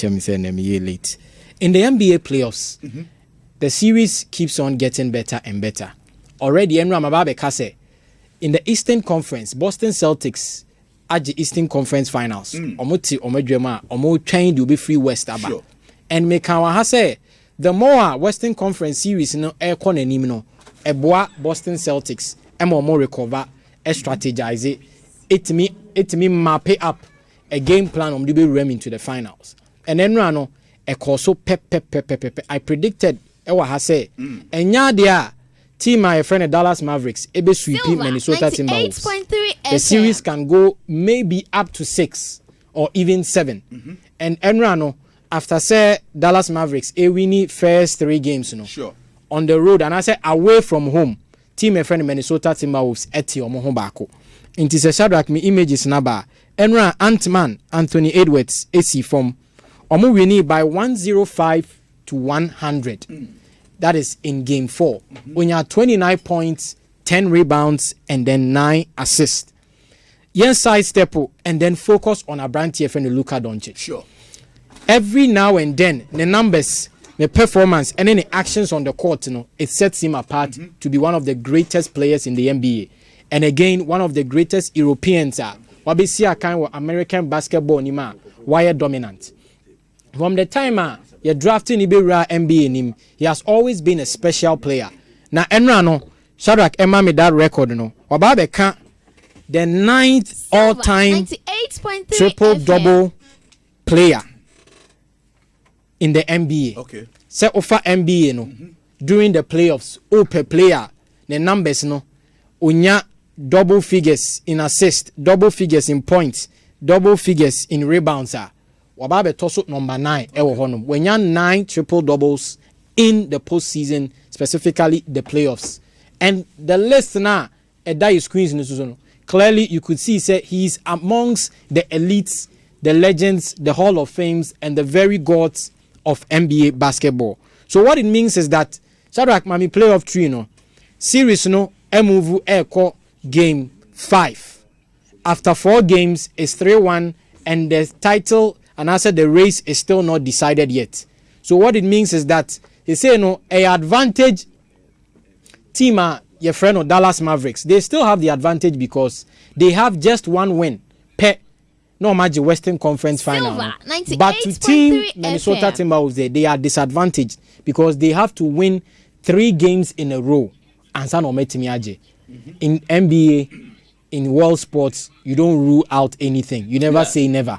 late. In the NBA playoffs, the series keeps on getting better and better. Already, Enra Mababe Kase, in the Eastern Conference, Boston Celtics at the Eastern Conference Finals. Omoti Omedrema, Omo trained to be free West Aba. Sure. And Mekawa Hase, the more Western Conference series no air con enimino, Eboa Boston Celtics, Emo recover, strategize it me map it up a game plan to be rem into the finals. And then Rano, a course pep. I predicted Ewa Hase, and ya team my friend Dallas Mavericks, ebe sweeping Minnesota Timberwolves. The series can go maybe up to 6 or even 7. And Enrano, after say Dallas Mavericks, winning first 3 games, Sure. On the road, and I say away from home, team my friend Minnesota Timberwolves eti omo ho baako. Inti se Shadrack me images naba. Enra Ant-Man, Anthony Edwards, AC form. Omo winning by 105 to 100. That is in game 4. When you have 29 points, 10 rebounds, and then 9 assists. Yen side step and then focus on Abrantie and Luka Doncic. Sure. Every now and then, the numbers, the performance, and any actions on the court, it sets him apart to be one of the greatest players in the NBA. And again, one of the greatest Europeans. Wabisi kind of American basketball nima, wire dominant. From the time you're drafting Ibera NBA in him, he has always been a special player. Now, Enrano, Shadrack Emma made that record, Wababeka, the 9th all-time triple-double player in the NBA. Okay. Say offer NBA during the playoffs, per player, the numbers unya double figures in assist, double figures in points, double figures in rebounds. Wababe toss number 9 ewo honum. When you 9 triple doubles in the postseason, specifically the playoffs. And the list now that is squeezing in the season. Clearly you could see say he's amongst the elites, the legends, the Hall of Fames, and the very gods of NBA basketball. So what it means is that Shadrack Mami playoff 3 series move echo game 5. After 4 games it's 3-1 and the title and I said the race is still not decided yet. So what it means is that they say a advantage team your friend of Dallas Mavericks, they still have the advantage because they have just 1 win per no magic Western Conference final. But to team Minnesota Timberwolves, they are disadvantaged because they have to win 3 games in a row. And in NBA, in world sports, you don't rule out anything. You never say never.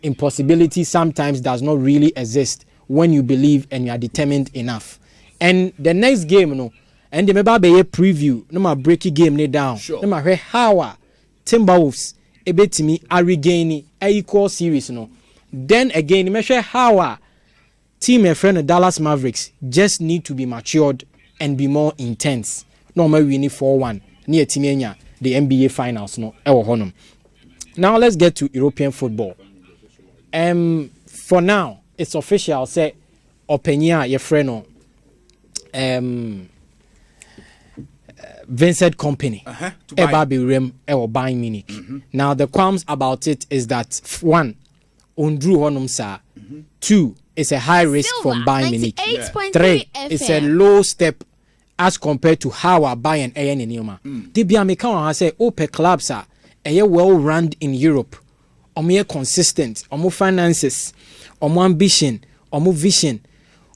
Impossibility sometimes does not really exist when you believe and you are determined enough. And the next game, and the maybe be a preview. No ma break game ne down. Sure. No ma how Timberwolves ebetimi are regaining a equal series Then again, me share how team a friend of Dallas Mavericks just need to be matured and be more intense. No ma winning 4-1 near Timenya the NBA finals Now let's get to European football. For now it's official say Openia your friend Vincent Company Eba be rem Bayern Munich. Now the qualms about it is that 1 Undru honum sa 2 it's a high risk from Bayern Munich. 3 it's a low step as compared to how Bayern Ayan in Yoma. Dibia Meka has say per clubs are well run in Europe. Omo consistent, omo finances, omo ambition, omo vision,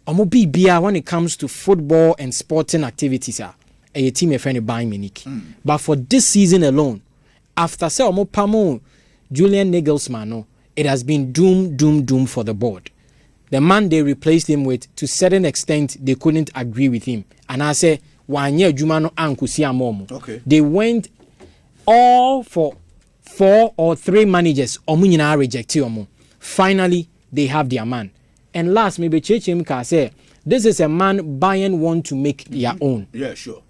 omo BBA when it comes to football and sporting activities a team a friend of Bayern Munich. But for this season alone, after say omo pamo Julian Nagelsmann, it has been doom for the board. The man they replaced him with, to a certain extent, they couldn't agree with him. And I say, okay. They went all for 4 or 3 managers. Rejected. Finally, they have their man. And last, maybe Chechimka say, this is a man Bayern want to make their own. Yeah, sure.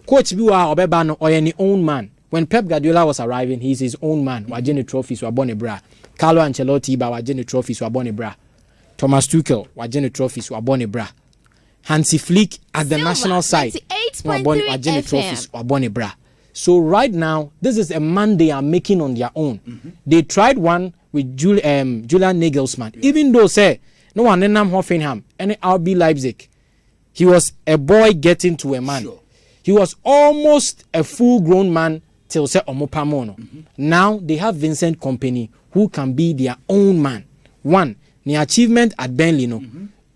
Coach Biwa Obebano or any own man. When Pep Guardiola was arriving, he's his own man. Wajene trophies were born bra. Carlo Ancelotti ba wajene trophies were born bra. Thomas Tuchel wajene trophies were born bra. Hansi Flick at the national side wajene trophies were born bra. So right now, this is a man they are making on their own. They tried one with Julian Nagelsmann. Even though say No one Nenam Hoffenheim, any RB Leipzig. He was a boy getting to a man. Sure. He was almost a full-grown man till say Omopamono. Now they have Vincent Kompany, who can be their own man. One, the achievement at Burnley, no.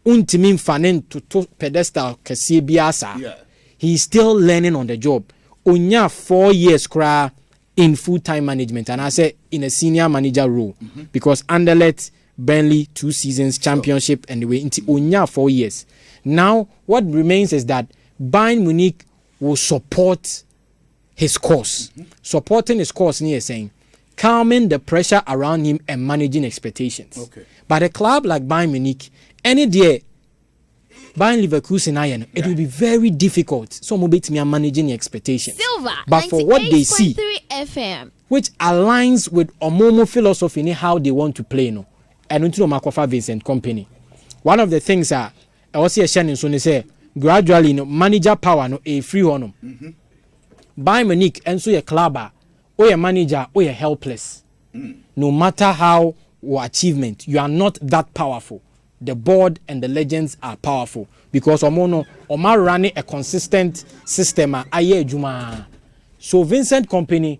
Untimin fanen to pedestal kese biasa. He's still learning on the job. Onya 4 years cry in full-time management, and I say in a senior manager role, because Anderlecht, Burnley 2 seasons, championship, and the way into Onya 4 years. Now what remains is that Bayern Munich will support his cause. Supporting his cause, near saying, calming the pressure around him and managing expectations. Okay. But a club like Bayern Munich, any day, Bayern Leverkusen, it will be very difficult. Some will be managing expectations. Silver, but for what they see, FM. which aligns with Omomo philosophy in how they want to play, no, and into Makofa Vincent Kompany. One of the things I also say gradually, no manager power, no a free honor. Bayern Munich and so a club, or a manager, or a helpless. No matter how or achievement, you are not that powerful. The board and the legends are powerful because Omar running a consistent system. So Vincent Kompany,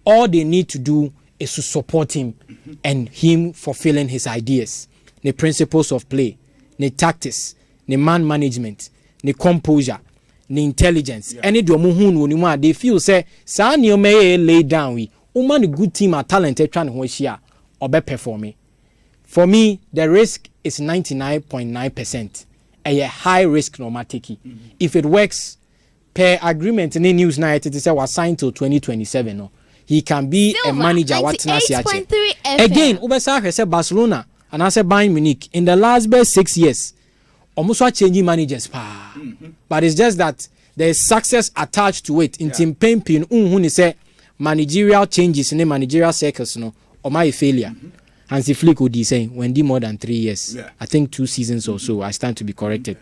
all they need to do is to support him and him fulfilling his ideas, the principles of play, the tactics, the man management, the composure, the intelligence. Any they feel say sa may lay down we a good team are talented trying to or be performing. For me, the risk is 99.9%. A high risk normal take. If it works, per agreement in the news now, it is was signed till 2027. No, he can be Silver, a manager. Again, Ubesa said Barcelona and I said Bayern Munich in the last 6 years, almost changing managers. But it's just that there is success attached to it. In team pain, say managerial changes in the managerial circles, no, or my failure. Hansi Flick would be saying when did more than 3 years. I think 2 seasons or so. I stand to be corrected.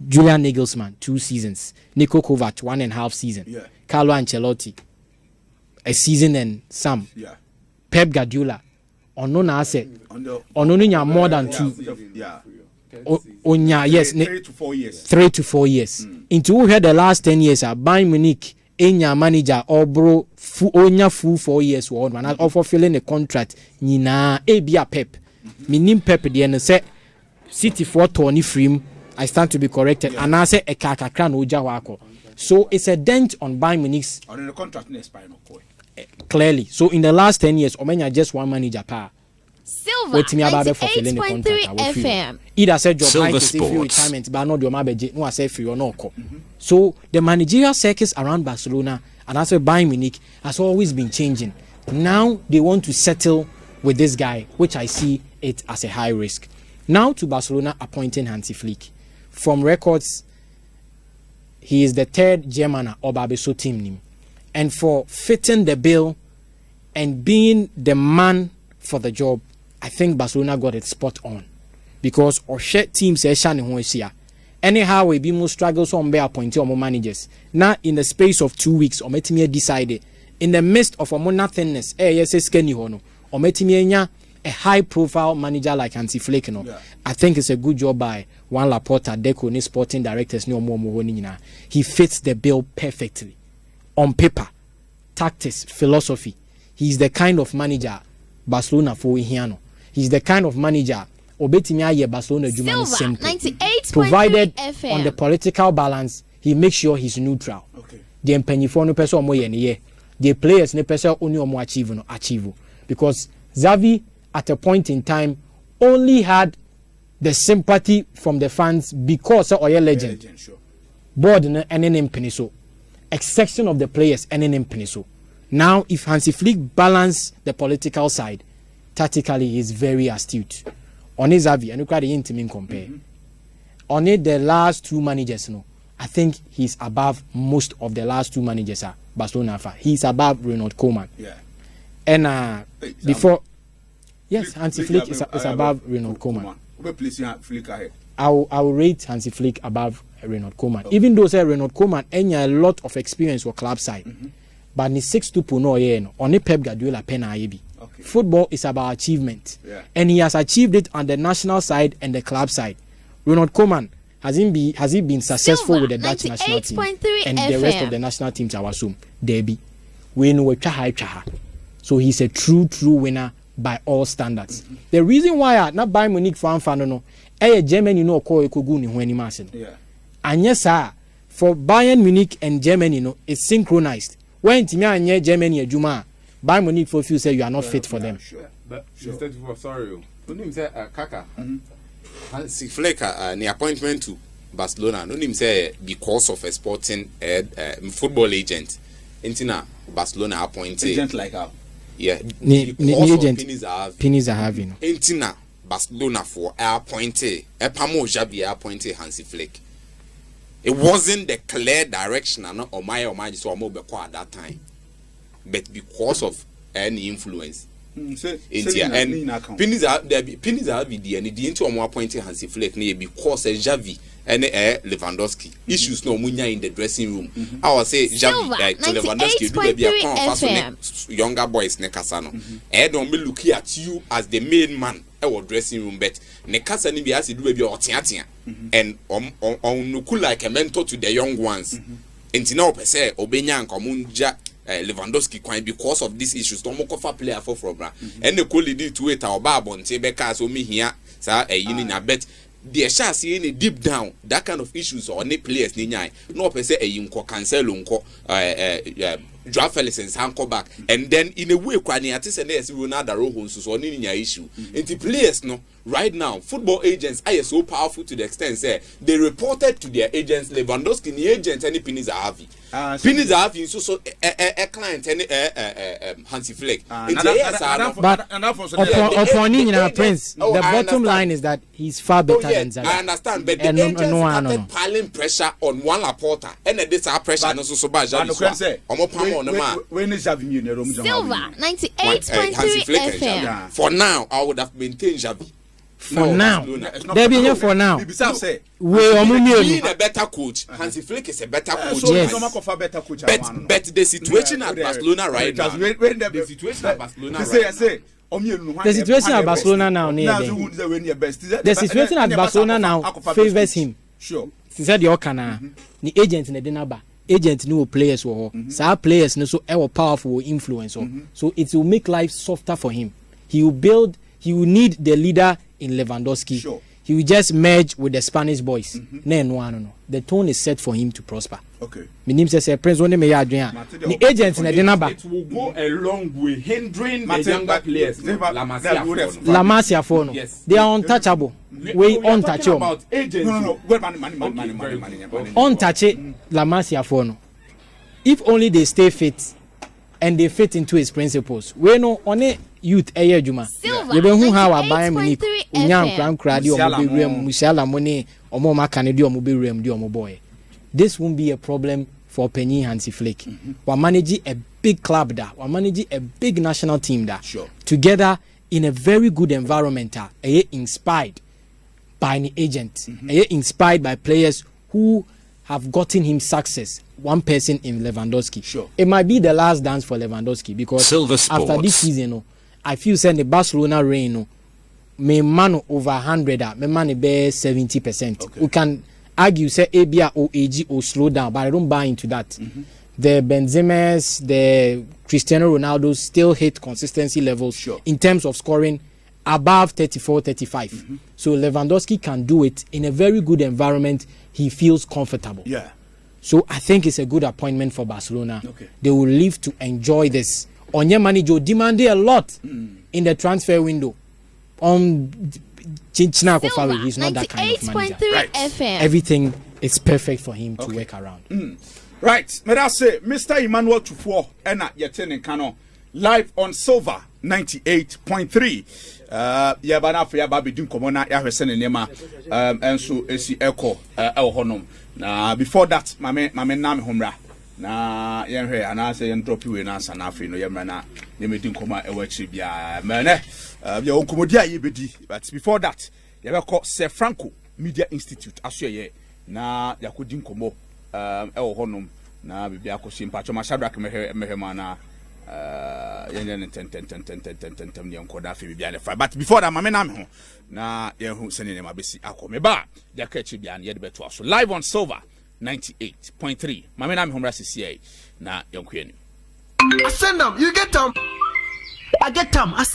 Julian Nagelsmann 2 seasons. Niko Kovac 1.5 season. Carlo Ancelotti a season and some. Pep Guardiola on asset on more than 2. Yes, 3 to 4 years. 3 to 4 years. Into who had the last 10 years Bayern Munich. Enya manager or bro onya full 4 years or man or fulfilling a contract nyina ebia Pep minim Pep de no say City for Tony Frame I stand to be corrected and I say a kakakra no oja wako. So it's a dent on Bayern Munich's on the contract next by no clearly. So in the last 10 years omenya just one manager pa Silver 98.3 FM. Either said job Silver high Sports. retirement but not your mabeje no I say free or no ko. So the managerial circles around Barcelona and also Bayern Munich has always been changing. Now they want to settle with this guy, which I see it as a high risk. Now to Barcelona appointing Hansi Flick. From records, he is the 3rd German or Barbeso team. And for fitting the bill and being the man for the job, I think Barcelona got it spot on. Because Oshet teams are shining here. Anyhow, we be more struggles on be appointed or more managers. Now, in the space of 2 weeks, or me decided in the midst of more nothingness, yes, skinny hono, or me a high profile manager like Hansi Flick. No, I think it's a good job by Juan Laporta, Deco, ni sporting directors, no more. He fits the bill perfectly on paper, tactics, philosophy. He's the kind of manager Barcelona for Hiano. He's the kind of manager. Obetimi aye Barcelona Jumani simple. 98.3 provided FM. on the political balance, he makes sure he's neutral. Okay. The empenyfo no person omo ye ne the players ne person only omo achieve because Xavi at a point in time only had the sympathy from the fans because of Oye legend. Sure. Board and an peniso. Exception of the players and an peniso. Now if Hansi Flick balance the political side, tactically he is very astute. On his Xavi, and you can't even compare. On it, the last 2 managers, no, I think he's above most of the last 2 managers are Barcelona. He's above Ronald Koeman. And before, yes, Hansi Flick is above Ronald Koeman. I will rate Hansi Flick above Ronald Koeman. Okay. Even though say Ronald Koeman had a lot of experience for club side, but ni 6 to no on Pep Guardiola pen. Okay. Football is about achievement. Yeah. And he has achieved it on the national side and the club side. Ronald Koeman, has he been successful Silver, with the Dutch national team 98.3 and the rest of the national teams I assume? Derby. We know Chaha. So he's a true winner by all standards. Mm-hmm. The reason why not Bayern Munich fan no Germany no call Ekogu ni ho ani masin. Yeah. And yes sir, for Bayern Munich and Germany no it's synchronized. When Timia anye Germany ejuma, Bayern Munich for few say you are not fit for them. Sure. But Mr. Sorry. No name say Kaka. Hansi Flick the appointment to Barcelona. No name say because of a sporting football agent. Intina Barcelona appointed Agent like how? yeah. Agent pennies are having. Intina Barcelona for appointed Epamo Jabi appointed Hansi Flick. It wasn't the clear direction or my so at that time. But because of any influence. India and pennies are the and the into appointed Hansi Flick because Javi and Lewandowski issues no munya in the dressing room. I will say Javi to Lewandowski do be a confess younger boys nekasano. Don't be looking at you as the main man our dressing room, but nekasa ni be as do be otiatia and on like a mentor to the young ones. Intina opese obenya nkomunja Lewandowski quite because of these issues. Don't make a player for Bra. And the quality to it our Babon Tebeka so me here, sir, a union. I bet the shall see any deep down that kind of issues or any players ninyai. No per se a yunko cancel unko draft fellas and sanko back. And then in a way, Kraniatis and there's another rohun so on in your issue. And the players no right now, football agents are so powerful to the extent say they reported to their agents Lewandowski the agents any pennies are having. Pennies are having so a client any Hansi Flick. But upon Prince, the bottom line is that he's far better than Zaga. I understand, but the agents started piling pressure on one Laporta and this our pressure and also so bad. When is Javi in the room? Silver 98.3 FM. For now, I would have maintained Javi. For now, there be here for now. Being a better coach, Hansi Flick is a better coach. But the situation at Barcelona right now. The situation at Barcelona right now. The situation at Barcelona now, the situation at Barcelona now favors him. Sure. He said the Okana, the agent in the Denaba. Agent no players were so players no so powerful influence so it will make life softer for him. He will need the leader in Lewandowski. Sure. He will just merge with the Spanish boys. No. The tone is set for him to prosper. Okay. My name says Prince one me adrian. The agent in the Denaba. It will go a long way hindering the younger players. La Masia for no. Yes. They are untouchable. We untouchable. About agents. No. Money. Untouchable La Masia for no. If only they stay fit and they fit into his principles. We know only youth eye juma. You don't know how Bayern Munich unyam kradi omo musiala money omo makanedi omo be rem di omo boy. This won't be a problem for Penny Hansi Flick. We're managing a big club there. We're managing a big national team there. Sure. Together in a very good environment. Inspired by an agent. Inspired by players who have gotten him success. One person in Lewandowski. Sure. It might be the last dance for Lewandowski because after this season, I feel saying the Barcelona reign, may man over 100, may man be 70%. Okay. We can argue say ABA or AG or slow down, but I don't buy into that. The Benzemas, the Cristiano Ronaldo still hit consistency levels in terms of scoring above 34, 35. So Lewandowski can do it in a very good environment. He feels comfortable. Yeah. So I think it's a good appointment for Barcelona. Okay. They will live to enjoy this. Onye manager demanded a lot in the transfer window. Chinchina Kofawi, he's not that kind of manager. Right. FM. Everything is perfect for him to work around. Right. May I say, Mr. Emmanuel Tufo, Ena Yetene Kano, live on Silver 98.3. Yabana for Yababi Dun Komona, Yahwesen Nema, and so Esi Echo, El Honum. Before that, my man Nam Homra. Na yen hwe ana say yen drop you na sana afi no yemna ne medin koma e wachi bia mene bia onkomodi aye bedi but before that ye be call Sir Franco Media Institute asoye na yakodi nkomo e wo honom na bibia akosi mpacho ma Shadrack mehema na But before that, Mamma Nam, na Yahu Senema Bessi Ako, ba, the Ketchibian, yet better. So live on Silver 98.3. Mamma Nam Home CCA, na Young Queen. I send them, you get them. I get them. I send